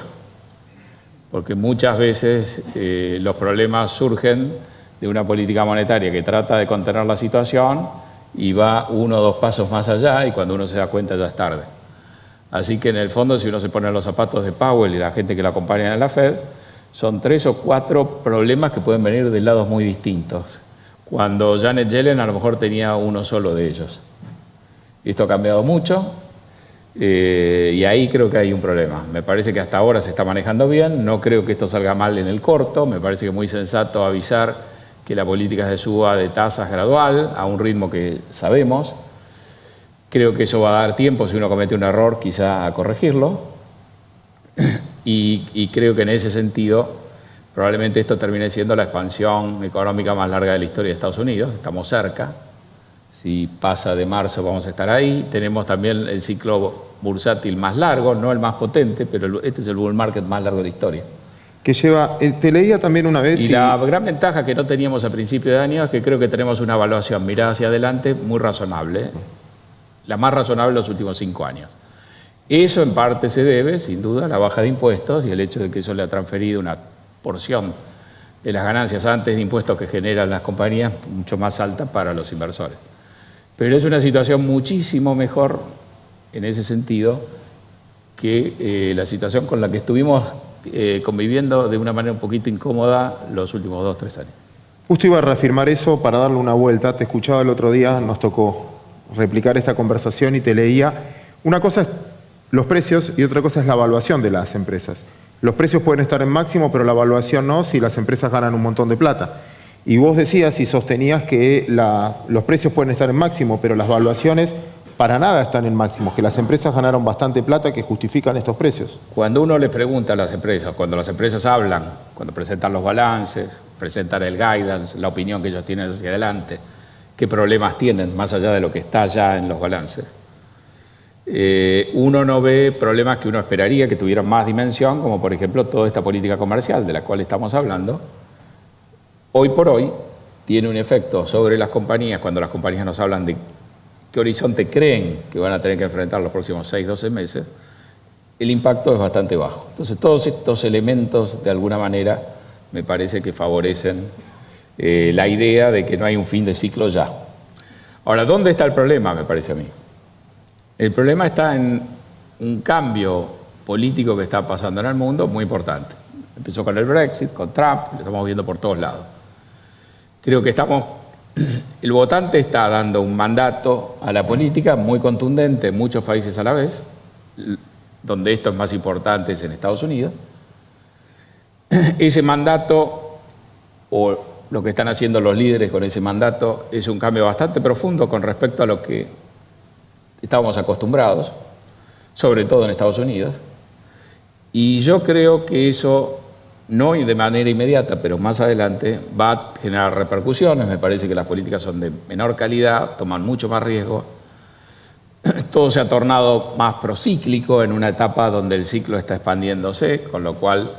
porque muchas veces los problemas surgen de una política monetaria que trata de contener la situación y va 1 o 2 pasos más allá, y cuando uno se da cuenta ya es tarde. Así que en el fondo, si uno se pone en los zapatos de Powell y la gente que lo acompaña en la Fed, son 3 o 4 problemas que pueden venir de lados muy distintos, cuando Janet Yellen a lo mejor tenía uno solo de ellos. Esto ha cambiado mucho. Y ahí creo que hay un problema. Me parece que hasta ahora se está manejando bien, no creo que esto salga mal en el corto, me parece que es muy sensato avisar que la política es de suba de tasas gradual, a un ritmo que sabemos. Creo que eso va a dar tiempo, si uno comete un error, quizá a corregirlo. Y creo que en ese sentido, probablemente esto termine siendo la expansión económica más larga de la historia de Estados Unidos, estamos cerca. Si pasa de marzo vamos a estar ahí. Tenemos también el ciclo bursátil más largo, no el más potente, pero este es el bull market más largo de la historia. Que lleva, te leía también una vez... Y la gran ventaja que no teníamos a principio de año es que creo que tenemos una evaluación mirada hacia adelante muy razonable, la más razonable de los últimos 5 años. Eso en parte se debe, sin duda, a la baja de impuestos y el hecho de que eso le ha transferido una porción de las ganancias antes de impuestos que generan las compañías mucho más alta para los inversores. Pero es una situación muchísimo mejor en ese sentido que la situación con la que estuvimos conviviendo de una manera un poquito incómoda los últimos 2 o 3 años. Justo iba a reafirmar eso para darle una vuelta. Te escuchaba el otro día, nos tocó replicar esta conversación y te leía. Una cosa es los precios y otra cosa es la evaluación de las empresas. Los precios pueden estar en máximo, pero la evaluación no, si las empresas ganan un montón de plata. Y vos decías y sostenías que los precios pueden estar en máximo, pero las valuaciones para nada están en máximo, que las empresas ganaron bastante plata que justifican estos precios. Cuando uno le pregunta a las empresas, cuando las empresas hablan, cuando presentan los balances, presentan el guidance, la opinión que ellos tienen hacia adelante, qué problemas tienen más allá de lo que está ya en los balances, uno no ve problemas que uno esperaría que tuvieran más dimensión, como por ejemplo toda esta política comercial de la cual estamos hablando. Hoy por hoy tiene un efecto sobre las compañías, cuando las compañías nos hablan de qué horizonte creen que van a tener que enfrentar los próximos 6, 12 meses, el impacto es bastante bajo. Entonces todos estos elementos de alguna manera me parece que favorecen la idea de que no hay un fin de ciclo ya. Ahora, ¿dónde está el problema? Me parece a mí. El problema está en un cambio político que está pasando en el mundo muy importante. Empezó con el Brexit, con Trump, lo estamos viendo por todos lados. Creo que el votante está dando un mandato a la política muy contundente en muchos países a la vez, donde esto es más importante es en Estados Unidos. Ese mandato, o lo que están haciendo los líderes con ese mandato, es un cambio bastante profundo con respecto a lo que estábamos acostumbrados, sobre todo en Estados Unidos. Y yo creo que eso, no de manera inmediata, pero más adelante, va a generar repercusiones. Me parece que las políticas son de menor calidad, toman mucho más riesgo. Todo se ha tornado más procíclico en una etapa donde el ciclo está expandiéndose, con lo cual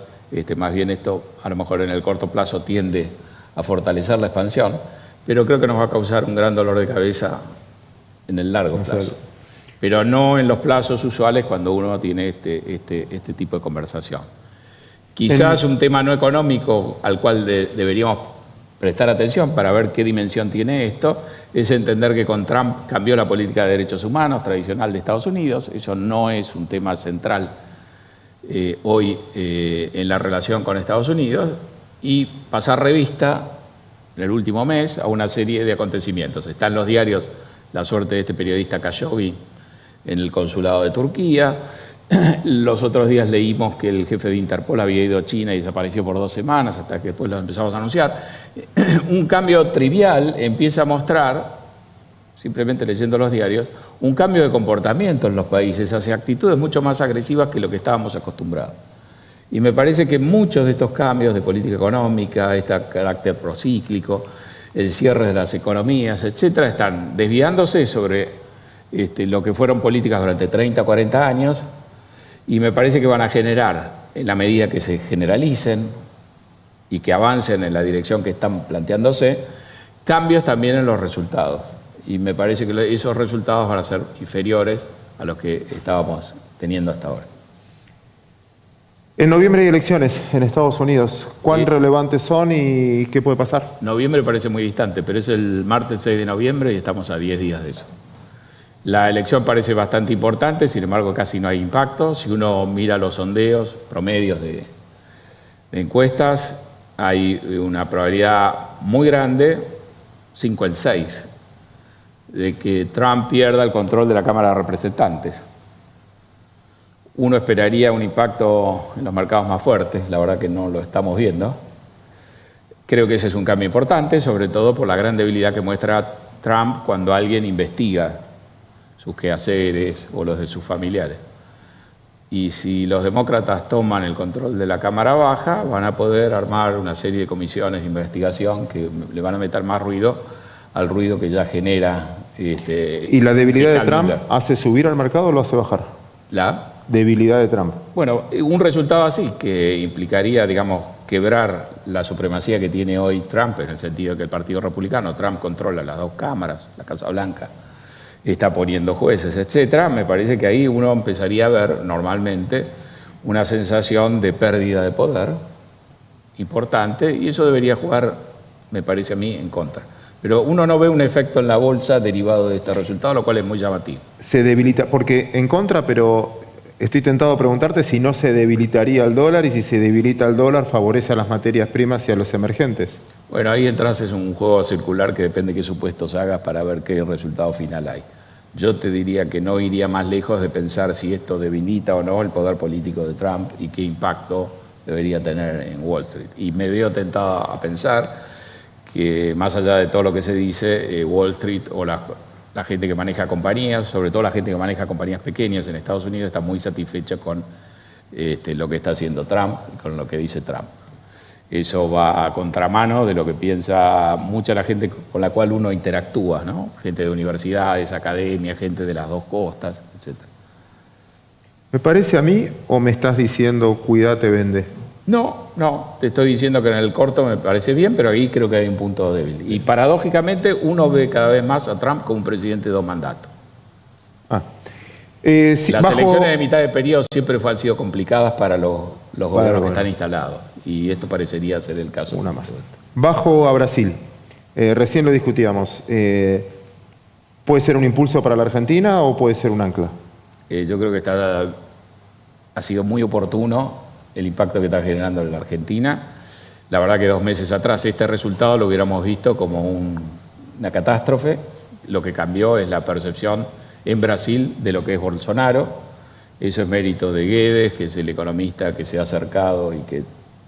más bien esto a lo mejor en el corto plazo tiende a fortalecer la expansión, pero creo que nos va a causar un gran dolor de cabeza en el largo plazo. Pero no en los plazos usuales cuando uno tiene este tipo de conversación. Quizás un tema no económico al cual deberíamos prestar atención para ver qué dimensión tiene esto, es entender que con Trump cambió la política de derechos humanos tradicional de Estados Unidos. Eso no es un tema central hoy en la relación con Estados Unidos, y pasar revista en el último mes a una serie de acontecimientos. Está en los diarios la suerte de este periodista Khashoggi en el consulado de Turquía. Los otros días leímos que el jefe de Interpol había ido a China y desapareció por 2 semanas, hasta que después lo empezamos a anunciar. Un cambio trivial empieza a mostrar, simplemente leyendo los diarios, un cambio de comportamiento en los países hacia actitudes mucho más agresivas que lo que estábamos acostumbrados. Y me parece que muchos de estos cambios de política económica, este carácter procíclico, el cierre de las economías, etcétera, están desviándose sobre lo que fueron políticas durante 30 o 40 años, y me parece que van a generar, en la medida que se generalicen y que avancen en la dirección que están planteándose, cambios también en los resultados. Y me parece que esos resultados van a ser inferiores a los que estábamos teniendo hasta ahora. En noviembre hay elecciones en Estados Unidos. ¿Cuán relevantes son y qué puede pasar? Noviembre parece muy distante, pero es el martes 6 de noviembre y estamos a 10 días de eso. La elección parece bastante importante, sin embargo casi no hay impacto. Si uno mira los sondeos, promedios de encuestas, hay una probabilidad muy grande, 5 en 6, de que Trump pierda el control de la Cámara de Representantes. Uno esperaría un impacto en los mercados más fuertes, la verdad que no lo estamos viendo. Creo que ese es un cambio importante, sobre todo por la gran debilidad que muestra Trump cuando alguien investiga sus quehaceres o los de sus familiares. Y si los demócratas toman el control de la Cámara Baja, van a poder armar una serie de comisiones de investigación que le van a meter más ruido al ruido que ya genera. ¿Y la debilidad de Trump hace subir al mercado o lo hace bajar? ¿La debilidad de Trump? Bueno, un resultado así, que implicaría, digamos, quebrar la supremacía que tiene hoy Trump, en el sentido que el Partido Republicano, Trump controla las 2 cámaras, la Casa Blanca, está poniendo jueces, etcétera. Me parece que ahí uno empezaría a ver normalmente una sensación de pérdida de poder importante, y eso debería jugar, me parece a mí, en contra. Pero uno no ve un efecto en la bolsa derivado de este resultado, lo cual es muy llamativo. Se debilita, porque en contra, pero estoy tentado a preguntarte si no se debilitaría el dólar, y si se debilita el dólar favorece a las materias primas y a los emergentes. Bueno, ahí entras, es un juego circular que depende de qué supuestos hagas para ver qué resultado final hay. Yo te diría que no iría más lejos de pensar si esto debilita o no el poder político de Trump y qué impacto debería tener en Wall Street. Y me veo tentado a pensar que, más allá de todo lo que se dice, Wall Street o la gente que maneja compañías, sobre todo la gente que maneja compañías pequeñas en Estados Unidos, está muy satisfecha con lo que está haciendo Trump y con lo que dice Trump. Eso va a contramano de lo que piensa mucha la gente con la cual uno interactúa, ¿no? Gente de universidades, academia, gente de las 2 costas, etc. ¿Me parece a mí o me estás diciendo cuídate, vende? No, te estoy diciendo que en el corto me parece bien, pero ahí creo que hay un punto débil. Y paradójicamente uno ve cada vez más a Trump como un presidente de 2 mandatos. Las elecciones de mitad de periodo siempre han sido complicadas para los gobiernos que están instalados, y esto parecería ser el caso. Una más. Bajo a Brasil, recién lo discutíamos, ¿puede ser un impulso para la Argentina o puede ser un ancla? Yo creo que ha sido muy oportuno el impacto que está generando en la Argentina. La verdad que 2 meses atrás este resultado lo hubiéramos visto como una catástrofe. Lo que cambió es la percepción en Brasil de lo que es Bolsonaro. Eso es mérito de Guedes, que es el economista que se ha acercado y que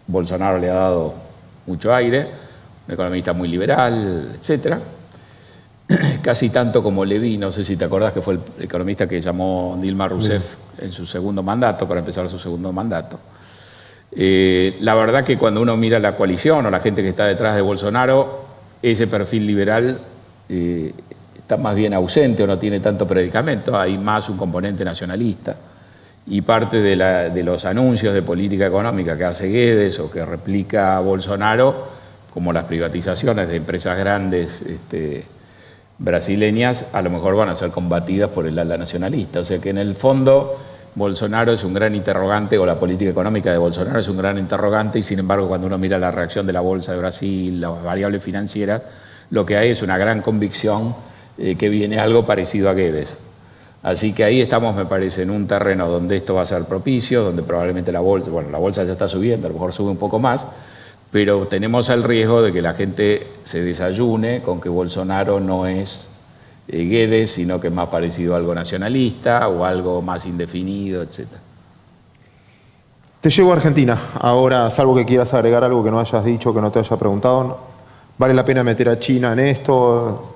Bolsonaro le ha dado mucho aire, un economista muy liberal, etc. Casi tanto como Levy, no sé si te acordás, que fue el economista que llamó Dilma Rousseff en su segundo mandato, para empezar su segundo mandato. La verdad que cuando uno mira la coalición o la gente que está detrás de Bolsonaro, ese perfil liberal está más bien ausente o no tiene tanto predicamento. Hay más un componente nacionalista, y parte de los anuncios de política económica que hace Guedes o que replica Bolsonaro, como las privatizaciones de empresas grandes brasileñas, a lo mejor van a ser combatidas por el ala nacionalista. O sea que en el fondo Bolsonaro es un gran interrogante, o la política económica de Bolsonaro es un gran interrogante, y sin embargo cuando uno mira la reacción de la Bolsa de Brasil, las variables financieras, lo que hay es una gran convicción que viene algo parecido a Guedes. Así que ahí estamos, me parece, en un terreno donde esto va a ser propicio, donde probablemente la bolsa ya está subiendo, a lo mejor sube un poco más, pero tenemos el riesgo de que la gente se desayune con que Bolsonaro no es Guedes, sino que es más parecido a algo nacionalista o algo más indefinido, etc. Te llevo a Argentina. Ahora, salvo que quieras agregar algo que no hayas dicho, que no te haya preguntado, ¿vale la pena meter a China en esto?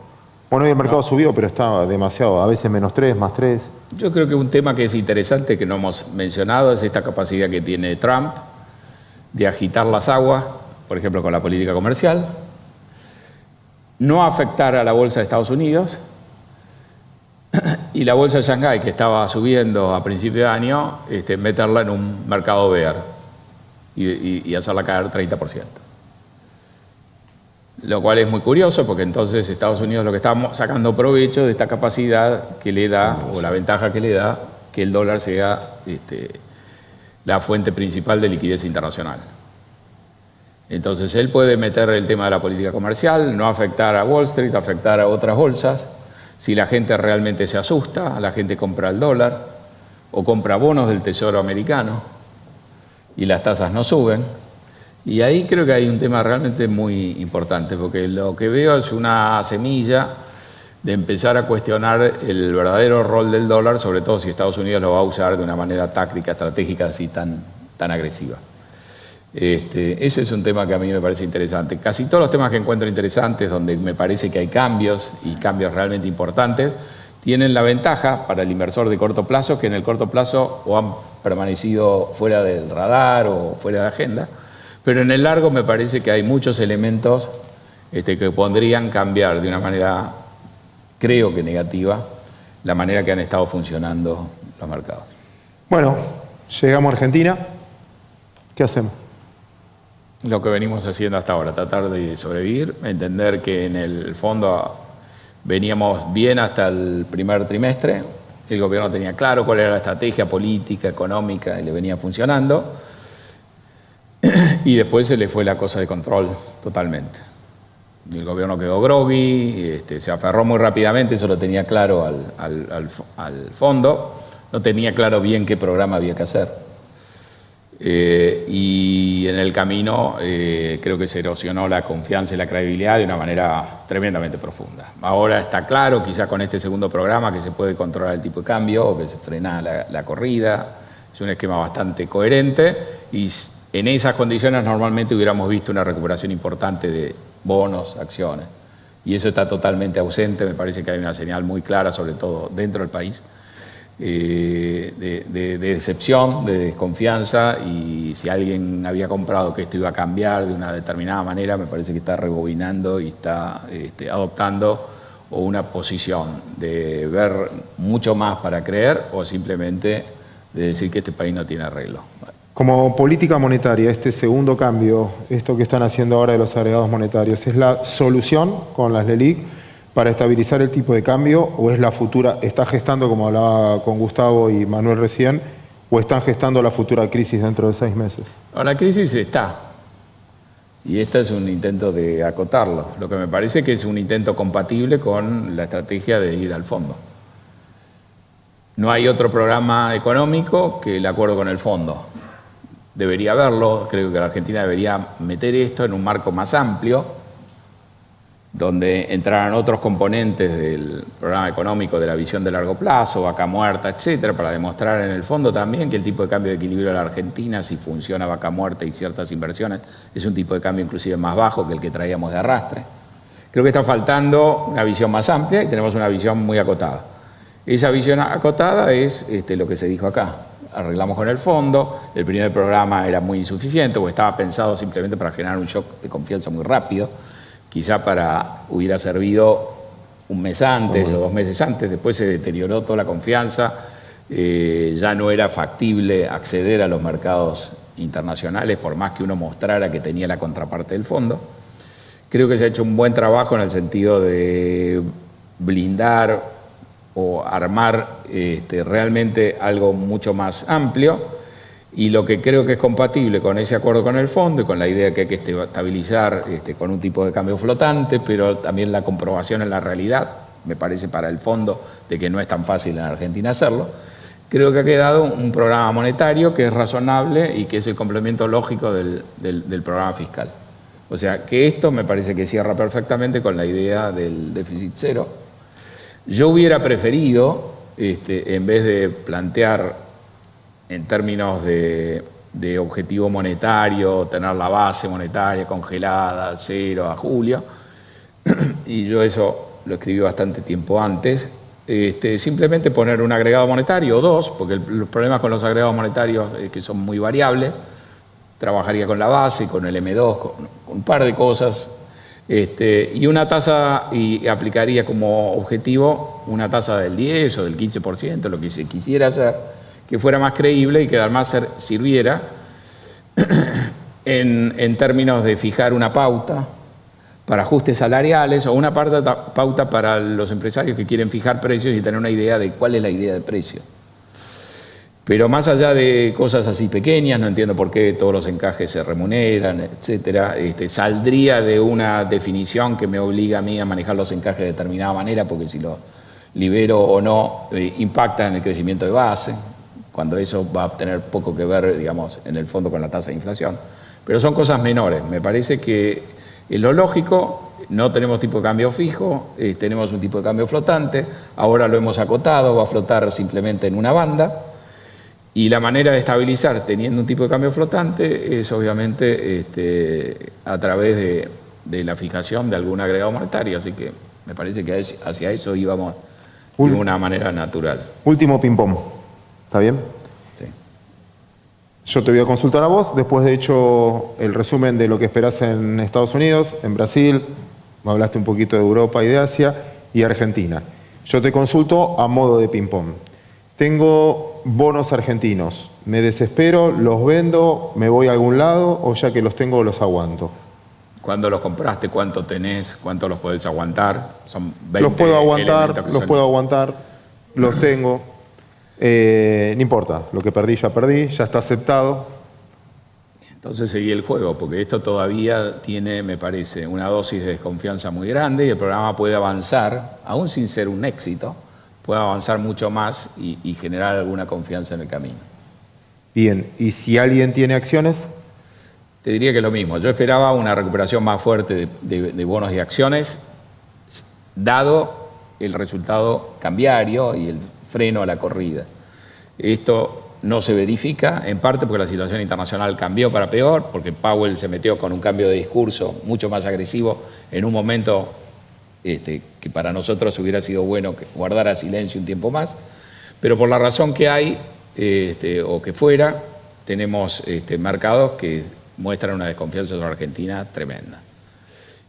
Bueno, hoy el mercado subió, pero estaba demasiado, a veces -3, +3. Yo creo que un tema que es interesante, que no hemos mencionado, es esta capacidad que tiene Trump de agitar las aguas, por ejemplo, con la política comercial, no afectar a la bolsa de Estados Unidos, y la bolsa de Shanghái, que estaba subiendo a principio de año, meterla en un mercado bear y hacerla caer 30%. Lo cual es muy curioso, porque entonces Estados Unidos lo que está sacando provecho de esta capacidad que le da, o la ventaja que le da, que el dólar sea la fuente principal de liquidez internacional. Entonces él puede meter el tema de la política comercial, no afectar a Wall Street, afectar a otras bolsas. Si la gente realmente se asusta, la gente compra el dólar o compra bonos del Tesoro americano y las tasas no suben. Y ahí creo que hay un tema realmente muy importante, porque lo que veo es una semilla de empezar a cuestionar el verdadero rol del dólar, sobre todo si Estados Unidos lo va a usar de una manera táctica, estratégica, así tan agresiva. Ese es un tema que a mí me parece interesante. Casi todos los temas que encuentro interesantes, donde me parece que hay cambios, y cambios realmente importantes, tienen la ventaja para el inversor de corto plazo, que en el corto plazo o han permanecido fuera del radar o fuera de agenda, pero en el largo me parece que hay muchos elementos que podrían cambiar de una manera, creo que negativa, la manera que han estado funcionando los mercados. Bueno, llegamos a Argentina. ¿Qué hacemos? Lo que venimos haciendo hasta ahora, tratar de sobrevivir, entender que en el fondo veníamos bien hasta el primer trimestre, el gobierno tenía claro cuál era la estrategia política, económica, y le venía funcionando, y después se le fue la cosa de control totalmente. Y el gobierno quedó groggy, se aferró muy rápidamente, eso lo tenía claro al fondo, no tenía claro bien qué programa había que hacer. Y en el camino creo que se erosionó la confianza y la credibilidad de una manera tremendamente profunda. Ahora está claro, quizás con este segundo programa, que se puede controlar el tipo de cambio, o que se frena la corrida. Es un esquema bastante coherente, y en esas condiciones normalmente hubiéramos visto una recuperación importante de bonos, acciones. Y eso está totalmente ausente. Me parece que hay una señal muy clara, sobre todo dentro del país, de decepción, de desconfianza, y si alguien había comprado que esto iba a cambiar de una determinada manera, me parece que está rebobinando y está adoptando o una posición de ver mucho más para creer, o simplemente de decir que este país no tiene arreglo. Como política monetaria, este segundo cambio, esto que están haciendo ahora de los agregados monetarios, ¿es la solución con las LELIQ para estabilizar el tipo de cambio, o es la futura, está gestando, como hablaba con Gustavo y Manuel recién, o están gestando la futura crisis dentro de 6 meses? No, la crisis está, y este es un intento de acotarlo. Lo que me parece que es un intento compatible con la estrategia de ir al fondo. No hay otro programa económico que el acuerdo con el fondo. Debería haberlo, creo que la Argentina debería meter esto en un marco más amplio, donde entraran otros componentes del programa económico, de la visión de largo plazo, vaca muerta, etcétera, para demostrar en el fondo también que el tipo de cambio de equilibrio de la Argentina, si funciona vaca muerta y ciertas inversiones, es un tipo de cambio inclusive más bajo que el que traíamos de arrastre. Creo que está faltando una visión más amplia, y tenemos una visión muy acotada. Esa visión acotada es lo que se dijo acá. Arreglamos con el fondo, el primer programa era muy insuficiente, o estaba pensado simplemente para generar un shock de confianza muy rápido, quizá hubiera servido un mes antes o 2 meses antes. Después se deterioró toda la confianza, ya no era factible acceder a los mercados internacionales, por más que uno mostrara que tenía la contraparte del fondo. Creo que se ha hecho un buen trabajo en el sentido de blindar o armar realmente algo mucho más amplio. Y lo que creo que es compatible con ese acuerdo con el fondo y con la idea que hay que estabilizar con un tipo de cambio flotante, pero también la comprobación en la realidad, me parece para el fondo, de que no es tan fácil en Argentina hacerlo, creo que ha quedado un programa monetario que es razonable y que es el complemento lógico del programa fiscal. O sea, que esto me parece que cierra perfectamente con la idea del déficit cero. Yo hubiera preferido, en vez de plantear en términos de objetivo monetario, tener la base monetaria congelada al 0 a julio, y yo eso lo escribí bastante tiempo antes, simplemente poner un agregado monetario o dos, porque los problemas con los agregados monetarios es que son muy variables. Trabajaría con la base, con el M2, con un par de cosas, y una tasa, y aplicaría como objetivo una tasa del 10 o del 15%, lo que se quisiera hacer, que fuera más creíble y que además sirviera en términos de fijar una pauta para ajustes salariales o una pauta para los empresarios que quieren fijar precios y tener una idea de cuál es la idea de precio. Pero más allá de cosas así pequeñas, no entiendo por qué todos los encajes se remuneran, etcétera, saldría de una definición que me obliga a mí a manejar los encajes de determinada manera, porque si los libero o no, impacta en el crecimiento de base, cuando eso va a tener poco que ver, digamos, en el fondo con la tasa de inflación. Pero son cosas menores. Me parece que es lo lógico. No tenemos tipo de cambio fijo, tenemos un tipo de cambio flotante. Ahora lo hemos acotado, va a flotar simplemente en una banda. Y la manera de estabilizar teniendo un tipo de cambio flotante es obviamente a través de la fijación de algún agregado monetario. Así que me parece que hacia eso íbamos de una manera natural. Último ping-pong. ¿Está bien? Sí. Yo te voy a consultar a vos, después de hecho el resumen de lo que esperás en Estados Unidos, en Brasil, me hablaste un poquito de Europa y de Asia, y Argentina. Yo te consulto a modo de ping-pong. Tengo bonos argentinos, me desespero, los vendo, me voy a algún lado, o ya que los tengo los aguanto. ¿Cuándo los compraste? ¿Cuánto tenés? ¿Cuánto los podés aguantar? Son 20 los puedo aguantar, los tengo. No importa, lo que perdí, ya está aceptado. Entonces seguí el juego, porque esto todavía tiene, me parece, una dosis de desconfianza muy grande y el programa puede avanzar, aún sin ser un éxito, puede avanzar mucho más y generar alguna confianza en el camino. Bien, ¿y si alguien tiene acciones? Te diría que es lo mismo. Yo esperaba una recuperación más fuerte de bonos y acciones, dado el resultado cambiario y el freno a la corrida. Esto no se verifica, en parte porque la situación internacional cambió para peor, porque Powell se metió con un cambio de discurso mucho más agresivo en un momento que para nosotros hubiera sido bueno que guardara silencio un tiempo más, pero por la razón que hay, o que fuera, tenemos mercados que muestran una desconfianza sobre Argentina tremenda.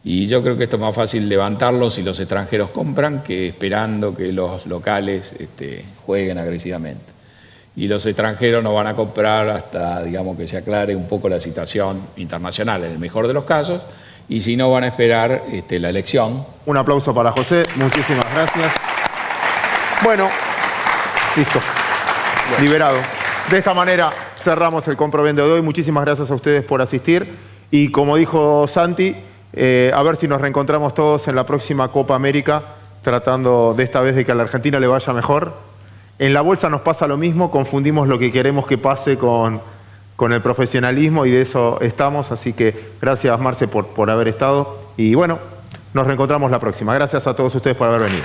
Y yo creo que esto es más fácil levantarlo si los extranjeros compran que esperando que los locales jueguen agresivamente. Y los extranjeros no van a comprar hasta, digamos, que se aclare un poco la situación internacional, en el mejor de los casos, y si no van a esperar la elección. Un aplauso para José, muchísimas gracias. Bueno, listo, liberado. De esta manera cerramos el Comprovende de hoy. Muchísimas gracias a ustedes por asistir. Y como dijo Santi, a ver si nos reencontramos todos en la próxima Copa América, tratando de esta vez de que a la Argentina le vaya mejor. En la bolsa nos pasa lo mismo, confundimos lo que queremos que pase con el profesionalismo y de eso estamos. Así que gracias, Marce, por haber estado. Y bueno, nos reencontramos la próxima. Gracias a todos ustedes por haber venido.